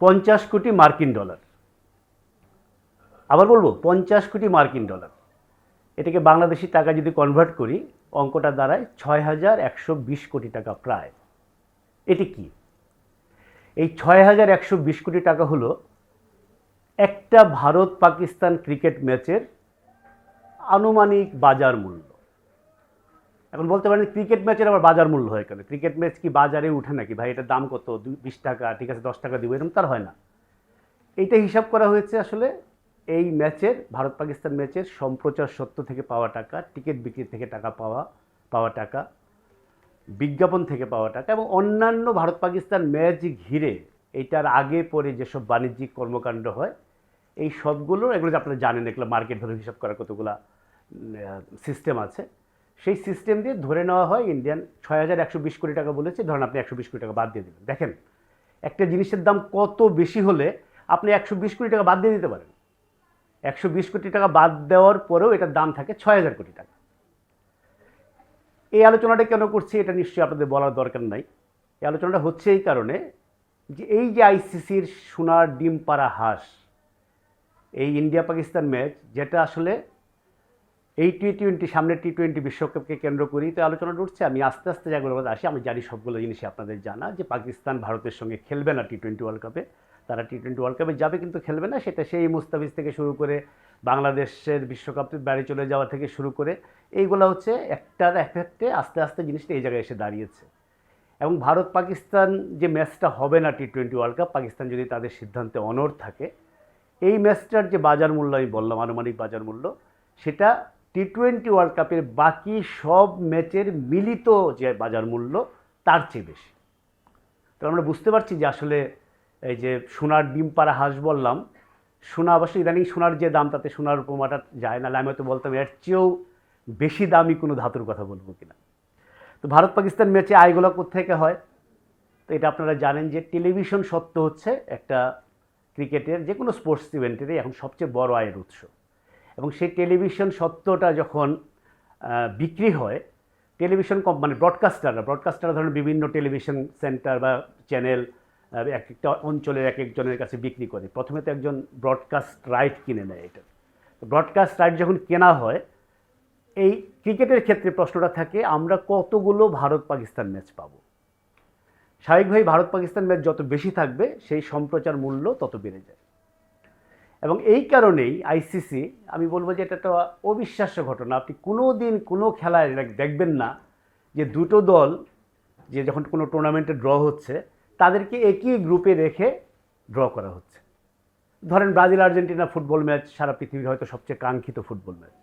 50 কোটি মার্কিন ডলার। আবার বলবো 50 কোটি মার্কিন ডলার। এটাকে বাংলাদেশি টাকা যদি কনভার্ট করি, অঙ্কটা দাঁড়ায় 6120 কোটি টাকা প্রায়। এটি কি? এই 6120 কোটি টাকা হলো একটা ভারত পাকিস্তান ক্রিকেট ম্যাচের আনুমানিক বাজার মূল্য। এখন বলতে পারেন ক্রিকেট ম্যাচের আবার বাজার মূল্য হয় কেন? ক্রিকেট ম্যাচ কি বাজারে উঠে নাকি? ভাই এটার দাম কত? 20 টাকা, ঠিক আছে 10 টাকা দিব, এরকম তার হয় না। এইটা হিসাব করা হয়েছে আসলে এই ম্যাচের, ভারত পাকিস্তান ম্যাচের সম্প্রচার সত্ত্ব থেকে পাওয়া টাকা, টিকিট বিক্রি থেকে টাকা পাওয়া টাকা, বিজ্ঞাপন থেকে পাওয়া টাকা এবং অন্যান্য ভারত পাকিস্তান ম্যাচ ঘিরে এইটার আগে পরে যেসব বাণিজ্যিক কর্মকাণ্ড হয়, এই সবগুলো, এগুলো যে আপনারা জানেন, এগুলো মার্কেট ভ্যালু হিসাব করার কতগুলা সিস্টেম আছে। সেই সিস্টেম দিয়ে ধরে নেওয়া হয় ইন্ডিয়ান 6120 কোটি টাকা বলেছে, ধরেন আপনি 120 কোটি টাকা বাদ দিয়ে দেবেন। দেখেন একটা জিনিসের দাম কত বেশি হলে আপনি 120 কোটি টাকা বাদ দিয়ে দিতে পারেন। 120 কোটি টাকা বাদ দেওয়ার পরেও এটার দাম থাকে 6000 কোটি টাকা। এই আলোচনাটা কেন করছি এটা নিশ্চয়ই আপনাদের বলার দরকার নাই। এই আলোচনাটা হচ্ছে এই কারণে যে এই যে আইসিসির সোনার ডিম পাড়া হাঁস, এই ইন্ডিয়া পাকিস্তান ম্যাচ, যেটা আসলে এই টি-20 সামনের টি-20 বিশ্বকাপকে কেন্দ্র করেই তো আলোচনাটা উঠছে। আমি আস্তে আস্তে যেগুলো আসি, আমি জানি সবগুলো জিনিসই আপনাদের জানা, যে পাকিস্তান ভারতের সঙ্গে খেলবে না টি-20 ওয়ার্ল্ড কাপে। তারা টি-20 ওয়ার্ল্ড কাপে যাবে কিন্তু খেলবে না, সেটা সেই মুস্তাফিজ থেকে শুরু করে বাংলাদেশের বিশ্বকাপে বাড়ি চলে যাওয়া থেকে শুরু করে এইগুলো হচ্ছে একটার এফেক্টে আস্তে আস্তে জিনিসটা এই জায়গায় এসে দাঁড়িয়েছে। এবং ভারত পাকিস্তান যে ম্যাচটা হবে না টি-20 ওয়ার্ল্ড কাপ, পাকিস্তান যদি তাদের সিদ্ধান্তে অনড় থাকে, এই ম্যাচটার যে বাজার মূল্য আমি বললাম, আনুমানিক বাজার মূল্য, সেটা টি-20 ওয়ার্ল্ড কাপের বাকি সব ম্যাচের মিলিত যে বাজার মূল্য তার চেয়ে বেশি। তো আমরা বুঝতে পারছি যে আসলে এই যে সোনার ডিম পাড়া হাঁস বললাম, সোনা অবশ্য ইদানিং সোনার যে দাম তাতে সোনার উপমাটা যায় না, আমি হয়তো বলতাম এর চেয়েও বেশি দামি কোনো ধাতুর কথা বলবো কিনা। তো ভারত পাকিস্তান ম্যাচে আয়গুলো কোত্থেকে হয়? তো এটা আপনারা জানেন যে টেলিভিশন সত্ত্ব হচ্ছে একটা ক্রিকেটের যে কোনো স্পোর্টস ইভেন্টেরই এখন সবচেয়ে বড় আয়ের উৎস। এবং সেই টেলিভিশন সত্ত্বটা যখন বিক্রি হয়, টেলিভিশন মানে ব্রডকাস্টাররা ধরেন বিভিন্ন টেলিভিশন সেন্টার বা চ্যানেল এক একটা অঞ্চলের এক একজনের কাছে বিক্রি করে। প্রথমে তো একজন ব্রডকাস্ট রাইট কিনে নেয়। এটা ব্রডকাস্ট রাইট যখন কেনা হয়, এই ক্রিকেটের ক্ষেত্রে প্রশ্নটা থাকে আমরা কতগুলো ভারত পাকিস্তান ম্যাচ পাবো। স্বাভাবিকভাবেই ভারত পাকিস্তান ম্যাচ যত বেশি থাকবে সেই সম্প্রচার মূল্য তত বেড়ে যায়। এবং এই কারণেই আইসিসি, আমি বলবো যে এটা একটা অবিশ্বাস্য ঘটনা, আপনি কোনো দিন কোনো খেলায় দেখবেন না যে দুটো দল যে যখন কোনো টুর্নামেন্টে ড্র হচ্ছে তাদেরকে একই গ্রুপে রেখে ড্র করা হচ্ছে। ধরেন ব্রাজিল আর্জেন্টিনা ফুটবল ম্যাচ সারা পৃথিবীর হয়তো সবচেয়ে কাঙ্ক্ষিত ফুটবল ম্যাচ।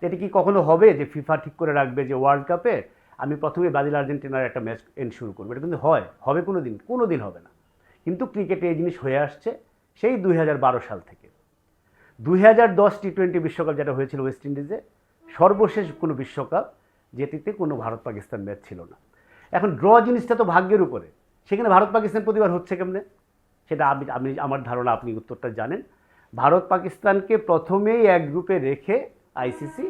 এটি কি কখনো হবে যে ফিফা ঠিক করে রাখবে যে ওয়ার্ল্ড কাপে আমি প্রথমে ব্রাজিল আর্জেন্টিনার একটা ম্যাচ শুরু করবো? এটা কিন্তু হবে কোনো দিন হবে না। কিন্তু ক্রিকেটে এই জিনিস হয়ে আসছে সেই 2012 সাল থেকে। 2010 টি-20 বিশ্বকাপ যেটা হয়েছিল ওয়েস্ট ইন্ডিজে, সর্বশেষ কোনো বিশ্বকাপ যেটিতে কোনো ভারত পাকিস্তান ম্যাচ ছিল না। এখন ড্র জিনিসটা তো ভাগ্যের উপরে, সেখানে ভারত পাকিস্তান প্রতিবার হচ্ছে কেমনে সেটা আমার ধারণা আপনি উত্তরটা জানেন। ভারত পাকিস্তানকে প্রথমেই এক গ্রুপে রেখে আইসিসি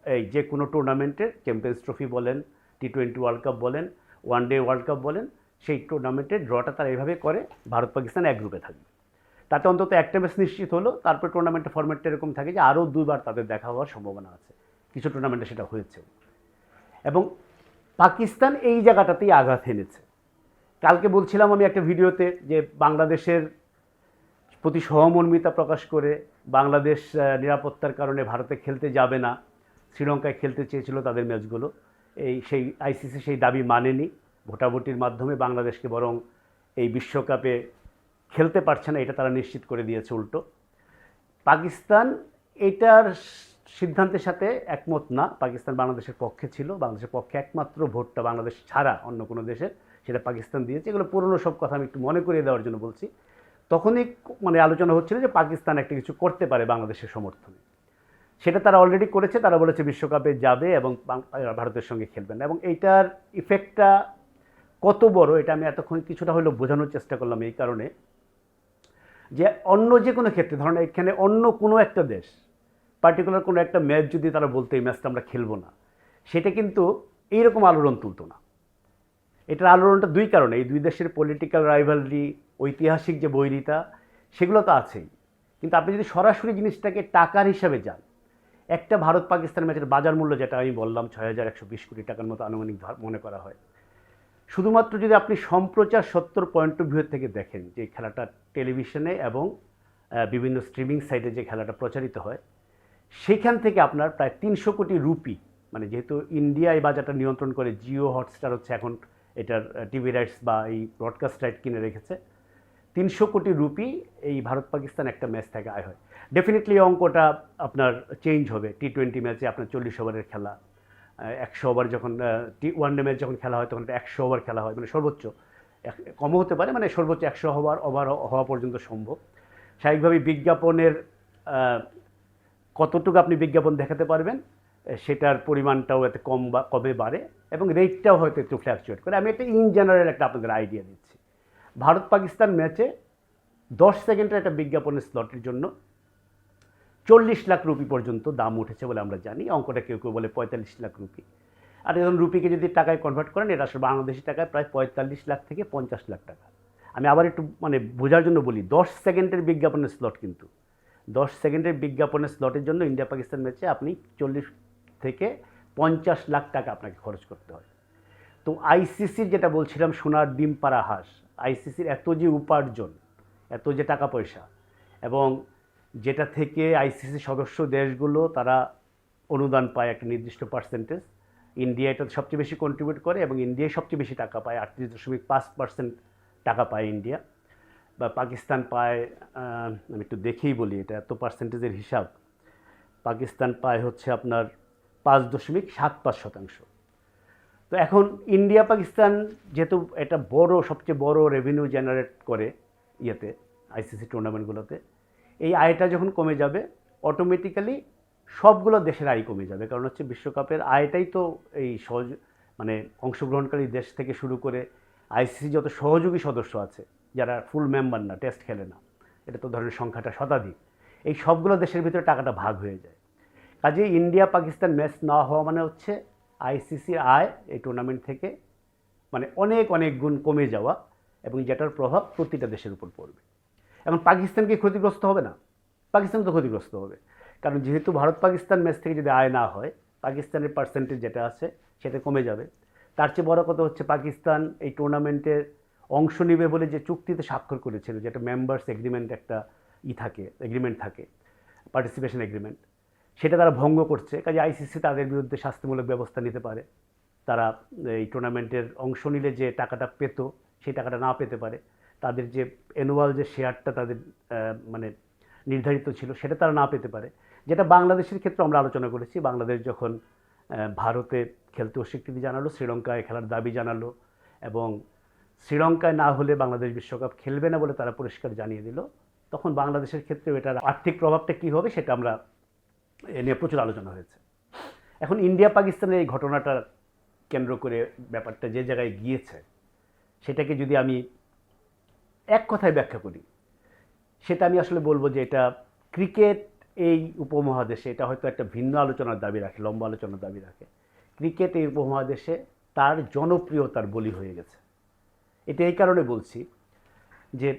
এই যে কোনো টুর্নামেন্টের, চ্যাম্পিয়ন্স ট্রফি বলেন, টি-20 ওয়ার্ল্ড কাপ বলেন, ওয়ান ডে ওয়ার্ল্ড কাপ বলেন, সেই টুর্নামেন্টের ড্রটা তারা এইভাবে করে ভারত পাকিস্তান এক গ্রুপে থাকবে। তাতে অন্তত একটা ম্যাচ নিশ্চিত হলো। তারপর টুর্নামেন্টের ফরম্যাটটা এরকম থাকে যে আরও দুবার তাদের দেখা হওয়ার সম্ভাবনা আছে। কিছু টুর্নামেন্টে সেটা হয়েছে। এবং পাকিস্তান এই জায়গাটাতেই আঘাত এনেছে। কালকে বলছিলাম আমি একটা ভিডিওতে যে বাংলাদেশের প্রতি সহমর্মিতা প্রকাশ করে বাংলাদেশ নিরাপত্তার কারণে ভারতে খেলতে যাবে না, শ্রীলঙ্কায় খেলতে চেয়েছিল তাদের ম্যাচগুলো, সেই আইসিসি সেই দাবি মানেনি। ভোটাভুটির মাধ্যমে বাংলাদেশকে বরং এই বিশ্বকাপে খেলতে পারছে না এটা তারা নিশ্চিত করে দিয়েছে। উল্টো পাকিস্তান এটার সিদ্ধান্তের সাথে একমত না। পাকিস্তান বাংলাদেশের পক্ষে ছিল, বাংলাদেশের পক্ষে একমাত্র ভোটটা বাংলাদেশ ছাড়া অন্য কোনো দেশের সেটা পাকিস্তান দিয়েছে। এগুলো পুরনো সব কথা আমি একটু মনে করিয়ে দেওয়ার জন্য বলছি। তখনই মানে আলোচনা হচ্ছিল যে পাকিস্তান একটা কিছু করতে পারে বাংলাদেশের সমর্থনে, সেটা তারা অলরেডি করেছে। তারা বলেছে বিশ্বকাপে যাবে এবং ভারতের সঙ্গে খেলবে না। এবং এইটার ইফেক্টটা কত বড় এটা আমি এতক্ষণ কিছুটা হলেও বোঝানোর চেষ্টা করলাম এই কারণে যে অন্য যে কোনো ক্ষেত্রে, ধরেন এখানে অন্য কোনো একটা দেশ পার্টিকুলার কোনো একটা ম্যাচ যদি তারা বলতো এই ম্যাচটা আমরা খেলবো না, সেটা কিন্তু এইরকম আলোড়ন তুলতো না। এটার আলোড়নটা দুই কারণে, এই দুই দেশের পলিটিক্যাল রাইভালরি, ঐতিহাসিক যে বৈরিতা, সেগুলো তো আছেই। কিন্তু আপনি যদি সরাসরি জিনিসটাকে টাকার হিসাবে যান, একটা ভারত পাকিস্তান ম্যাচের বাজার মূল্য যেটা আমি বললাম ৬,১২০ কোটি টাকার মতো আনুমানিক মনে করা হয়। শুধুমাত্র যদি আপনি সম্প্রচার সত্তর পয়েন্ট অফ ভিউ থেকে দেখেন যে খেলাটা টেলিভিশনে এবং বিভিন্ন স্ট্রিমিং সাইটে যে খেলাটা প্রচারিত হয়, সেখান থেকে আপনার প্রায় ৩০০ কোটি রুপি, মানে যেহেতু ইন্ডিয়া এই বাজারটা নিয়ন্ত্রণ করে, জিও হটস্টার হচ্ছে এখন এটার টিভি রাইটস বা এই ব্রডকাস্ট রাইট কিনে রেখেছে, ৩০০ কোটি রুপি এই ভারত পাকিস্তান একটা ম্যাচ থেকে আয় হয়। ডেফিনেটলি অঙ্কটা আপনার চেঞ্জ হবে। টি-20 ম্যাচে আপনার ৪০ ওভারের খেলা, ১০০ ওভার যখন ওয়ানডে ম্যাচ যখন খেলা হয় তখন ১০০ ওভার খেলা হয়, মানে সর্বোচ্চ কমও হতে পারে, মানে সর্বোচ্চ ১০০ ওভার হওয়া পর্যন্ত সম্ভব। স্বাভাবিকভাবেই বিজ্ঞাপনের কতটুকু আপনি বিজ্ঞাপন দেখাতে পারবেন সেটার পরিমাণটাও এতে কমে বাড়ে এবং রেটটাও হয়তো একটু ফ্ল্যাকচুয়েট করে। আমি একটা ইন জেনারেল একটা আপনাদের আইডিয়া দিচ্ছি। ভারত পাকিস্তান ম্যাচে 10 সেকেন্ডের একটা বিজ্ঞাপনের স্লটের জন্য 40 লাখ রুপি পর্যন্ত দাম উঠেছে বলে আমরা জানি। অঙ্কটা কেউ কেউ বলে 45 লাখ রুপি। আর এখন রুপিকে যদি টাকায় কনভার্ট করেন, এটা আসলে বাংলাদেশি টাকায় প্রায় 45 লাখ থেকে 50 লাখ টাকা। আমি আবার একটু মানে বোঝার জন্য বলি, 10 সেকেন্ডের বিজ্ঞাপনের স্লট, কিন্তু 10 সেকেন্ডের বিজ্ঞাপনের স্লটের জন্য ইন্ডিয়া পাকিস্তান ম্যাচে আপনি 40 থেকে 50 লাখ টাকা আপনাকে খরচ করতে হয়। তো আইসিসির যেটা বলছিলাম, সোনার ডিম পাড়া হাঁস, আইসিসির এত যে উপার্জন, এত যে টাকা পয়সা, এবং যেটা থেকে আইসিসি সদস্য দেশগুলো তারা অনুদান পায় একটা নির্দিষ্ট পার্সেন্টেজ, ইন্ডিয়া এটাতে সবচেয়ে বেশি কন্ট্রিবিউট করে এবং ইন্ডিয়ায় সবচেয়ে বেশি টাকা পায়, 38.5% টাকা পায় ইন্ডিয়া। বা পাকিস্তান পায়, আমি একটু দেখেই বলি এটা এত পার্সেন্টেজের হিসাব, পাকিস্তান পায় হচ্ছে আপনার 5.75%। তো এখন ইন্ডিয়া পাকিস্তান যেহেতু এটা সবচেয়ে বড় রেভিনিউ জেনারেট করে ইয়েতে, আইসিসি টুর্নামেন্টগুলোতে, এই আয়টা যখন কমে যাবে অটোমেটিক্যালি সবগুলো দেশের আয় কমে যাবে। কারণ হচ্ছে বিশ্বকাপের আয়টাই তো এই মানে অংশগ্রহণকারী দেশ থেকে শুরু করে আইসিসি যত সহযোগী সদস্য আছে যারা ফুল মেম্বার না, টেস্ট খেলে না, এটা তো ধরেন সংখ্যাটা শতাধিক, এই সবগুলো দেশের ভিতরে টাকাটা ভাগ হয়ে যায়। কাজে ইন্ডিয়া পাকিস্তান ম্যাচ না হওয়া মানে হচ্ছে আইসিসির আয় এই টুর্নামেন্ট থেকে মানে অনেক অনেক গুণ কমে যাওয়া, এবং যেটার প্রভাব প্রতিটা দেশের উপর পড়বে। এখন পাকিস্তান কি ক্ষতিগ্রস্ত হবে না? পাকিস্তান তো ক্ষতিগ্রস্ত হবে, কারণ যেহেতু ভারত পাকিস্তান ম্যাচ থেকে যদি আয় না হয়, পাকিস্তানের পার্সেন্টেজ যেটা আছে সেটা কমে যাবে। তার চেয়ে বড় কথা হচ্ছে পাকিস্তান এই টুর্নামেন্টের অংশ নেবে বলে যে চুক্তিতে স্বাক্ষর করেছিল, যেটা মেম্বার্স এগ্রিমেন্ট একটা এগ্রিমেন্ট থাকে, পার্টিসিপেশন এগ্রিমেন্ট, সেটা তারা ভঙ্গ করছে। কাজে আইসিসি তাদের বিরুদ্ধে শাস্তিমূলক ব্যবস্থা নিতে পারে। তারা এই টুর্নামেন্টের অংশ নিলে যে টাকাটা পেত সেই টাকাটা না পেতে পারে। তাদের যে অ্যানুয়াল যে শেয়ারটা তাদের মানে নির্ধারিত ছিল সেটা তারা না পেতে পারে। যেটা বাংলাদেশের ক্ষেত্রে আমরা আলোচনা করেছি। বাংলাদেশ যখন ভারতে খেলতে অস্বীকৃতি জানালো, শ্রীলঙ্কায় খেলার দাবি জানালো, এবং শ্রীলঙ্কায় না হলে বাংলাদেশ বিশ্বকাপ খেলবে না বলে তারা পরিষ্কার জানিয়ে দিল, তখন বাংলাদেশের ক্ষেত্রেও এটার আর্থিক প্রভাবটা কী হবে সেটা আমরা এ নিয়ে প্রচুর আলোচনা হয়েছে। এখন ইন্ডিয়া পাকিস্তানের এই ঘটনাটা কেন্দ্র করে ব্যাপারটা যে জায়গায় গিয়েছে, সেটাকে যদি আমি এক কথায় ব্যাখ্যা করি, সেটা আমি আসলে বলবো যে এটা ক্রিকেট এই উপমহাদেশে, এটা হয়তো একটা ভিন্ন আলোচনার দাবি রাখে, লম্বা আলোচনার দাবি রাখে, ক্রিকেট এই উপমহাদেশে তার জনপ্রিয়তার বলি হয়ে গেছে। এটা এই কারণে বলছি যে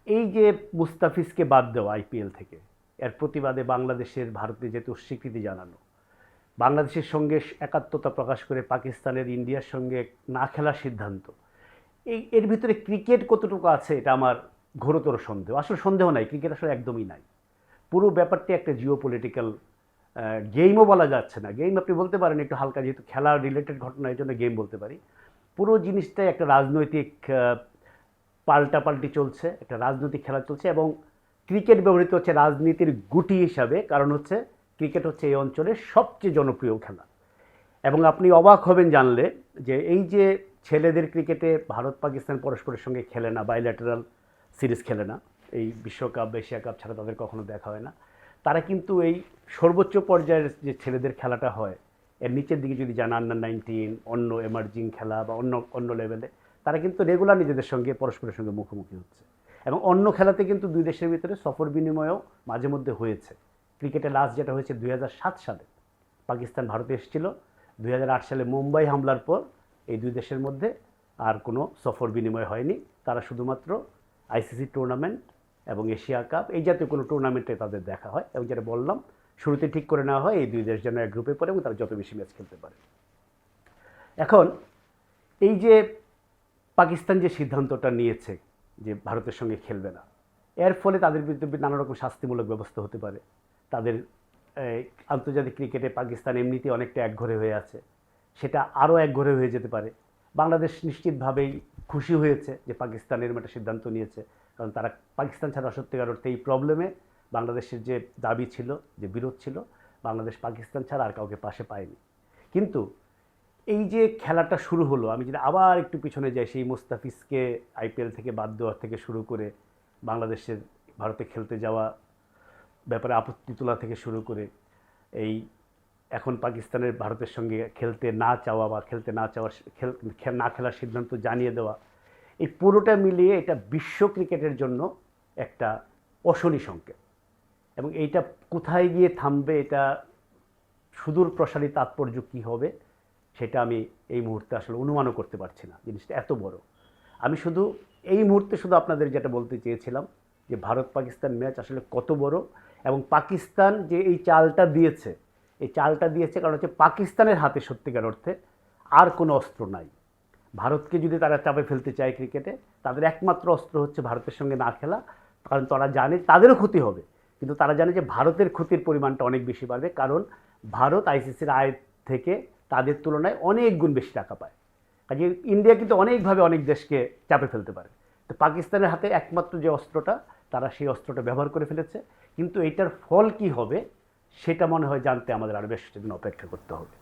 এই যে মুস্তাফিজকে বাদ দেওয়া আইপিএল থেকে, এর প্রতিবাদে বাংলাদেশের ভারতে যেহেতু স্বীকৃতি জানানো, বাংলাদেশের সঙ্গে একাত্মতা প্রকাশ করে পাকিস্তানের ইন্ডিয়ার সঙ্গে না খেলার সিদ্ধান্ত, এর ভিতরে ক্রিকেট কতটুকু আছে এটা আমার ঘোরতর সন্দেহ। আসলে সন্দেহ নাই, ক্রিকেট আসলে একদমই নাই। পুরো ব্যাপারটি একটা জিও পলিটিক্যাল গেমও বলা যাচ্ছে না, গেম আপনি বলতে পারেন একটু হালকা, যেহেতু খেলা রিলেটেড ঘটনা, এই জন্য গেম বলতে পারি। পুরো জিনিসটাই একটা রাজনৈতিক পাল্টাপাল্টি চলছে, একটা রাজনৈতিক খেলা চলছে, এবং ক্রিকেট ব্যবহৃত হচ্ছে রাজনীতির গুটি হিসাবে। কারণ হচ্ছে ক্রিকেট হচ্ছে এই অঞ্চলের সবচেয়ে জনপ্রিয় খেলা। এবং আপনি অবাক হবেন জানলে যে এই যে ছেলেদের ক্রিকেটে ভারত পাকিস্তান পরস্পরের সঙ্গে খেলে না, বাইল্যাটারাল সিরিজ খেলে না, এই বিশ্বকাপ এশিয়া কাপ ছাড়া তাদের কখনো দেখা হয় না, তারা কিন্তু এই সর্বোচ্চ পর্যায়ের যে ছেলেদের খেলাটা হয় এর নিচের দিকে যদি যান, আন্ডার-19, অন্য এমার্জিং খেলা বা অন্য লেভেলে, তারা কিন্তু রেগুলার নিজেদের সঙ্গে পরস্পরের সঙ্গে মুখোমুখি হচ্ছে। এবং অন্য খেলাতে কিন্তু দুই দেশের ভিতরে সফর বিনিময়ও মাঝে মধ্যে হয়েছে। ক্রিকেটে লাস্ট যেটা হয়েছে 2007 সালে পাকিস্তান ভারতে এসেছিল, 2008 সালে মুম্বাই হামলার পর এই দুই দেশের মধ্যে আর কোনো সফর বিনিময় হয়নি। তারা শুধুমাত্র আইসিসি টুর্নামেন্ট এবং এশিয়া কাপ এই জাতীয় কোনো টুর্নামেন্টে তাদের দেখা হয়, এবং যেটা বললাম শুরুতে ঠিক করে নেওয়া হয় এই দুই দেশ যেন এক গ্রুপে পড়ে এবং তারা যত বেশি ম্যাচ খেলতে পারে। এখন এই যে পাকিস্তান যে সিদ্ধান্তটা নিয়েছে যে ভারতের সঙ্গে খেলবে না, এর ফলে তাদের বিরুদ্ধে নানা রকম শাস্তিমূলক ব্যবস্থা হতে পারে। তাদের আন্তর্জাতিক ক্রিকেটে পাকিস্তান এমনিতেই অনেকটা একঘরে হয়ে আছে, সেটা আরও একঘরে হয়ে যেতে পারে। বাংলাদেশ নিশ্চিতভাবেই খুশি হয়েছে যে পাকিস্তানের একটা সিদ্ধান্ত নিয়েছে, কারণ তারা পাকিস্তান ছাড়া সত্যিকার অর্থে এই প্রবলেমে বাংলাদেশের যে দাবি ছিল, যে বিরোধ ছিল, বাংলাদেশ পাকিস্তান ছাড়া আর কাউকে পাশে পায়নি। কিন্তু এই যে খেলাটা শুরু হলো, আমি যদি আবার একটু পিছনে যাই, সেই মুস্তাফিজকে আইপিএল থেকে বাদ দেওয়ার থেকে শুরু করে বাংলাদেশের ভারতে খেলতে যাওয়া ব্যাপারে আপত্তি তোলা থেকে শুরু করে এই এখন পাকিস্তানের ভারতের সঙ্গে খেলতে না চাওয়া বা খেলতে না চাওয়ার না খেলার সিদ্ধান্ত জানিয়ে দেওয়া, এই পুরোটা মিলিয়ে এটা বিশ্ব ক্রিকেটের জন্য একটা অশনি সংকেত। এবং এইটা কোথায় গিয়ে থামবে, এটা সুদূর প্রসারী তাৎপর্য কী হবে, সেটা আমি এই মুহূর্তে আসলে অনুমানও করতে পারছি না। জিনিসটা এত বড়। আমি শুধু এই মুহূর্তে শুধু আপনাদের যেটা বলতে চেয়েছিলাম যে ভারত পাকিস্তান ম্যাচ আসলে কত বড়, এবং পাকিস্তান যে এই চালটা দিয়েছে, এই চালটা দিয়েছে কারণ হচ্ছে পাকিস্তানের হাতে সত্যিকার অর্থে আর কোনো অস্ত্র নাই। ভারতকে যদি তারা চাপে ফেলতে চায় ক্রিকেটে, তাদের একমাত্র অস্ত্র হচ্ছে ভারতের সঙ্গে না খেলা, কারণ তারা জানে তাদেরও ক্ষতি হবে, কিন্তু তারা জানে যে ভারতের ক্ষতির পরিমাণটা অনেক বেশি বাড়বে, কারণ ভারত আইসিসির আয় থেকে তাদের তুলনায় অনেক গুণ বেশি টাকা পায়। কাজে ইন্ডিয়া কিন্তু অনেকভাবে অনেক দেশকে চাপে ফেলতে পারে। তো পাকিস্তানের হাতে একমাত্র যে অস্ত্রটা, তারা সেই অস্ত্রটা ব্যবহার করে ফেলেছে। কিন্তু এইটার ফল কি হবে সেটা মনে হয় জানতে আমাদের আরও বেশ দিন অপেক্ষা করতে হবে।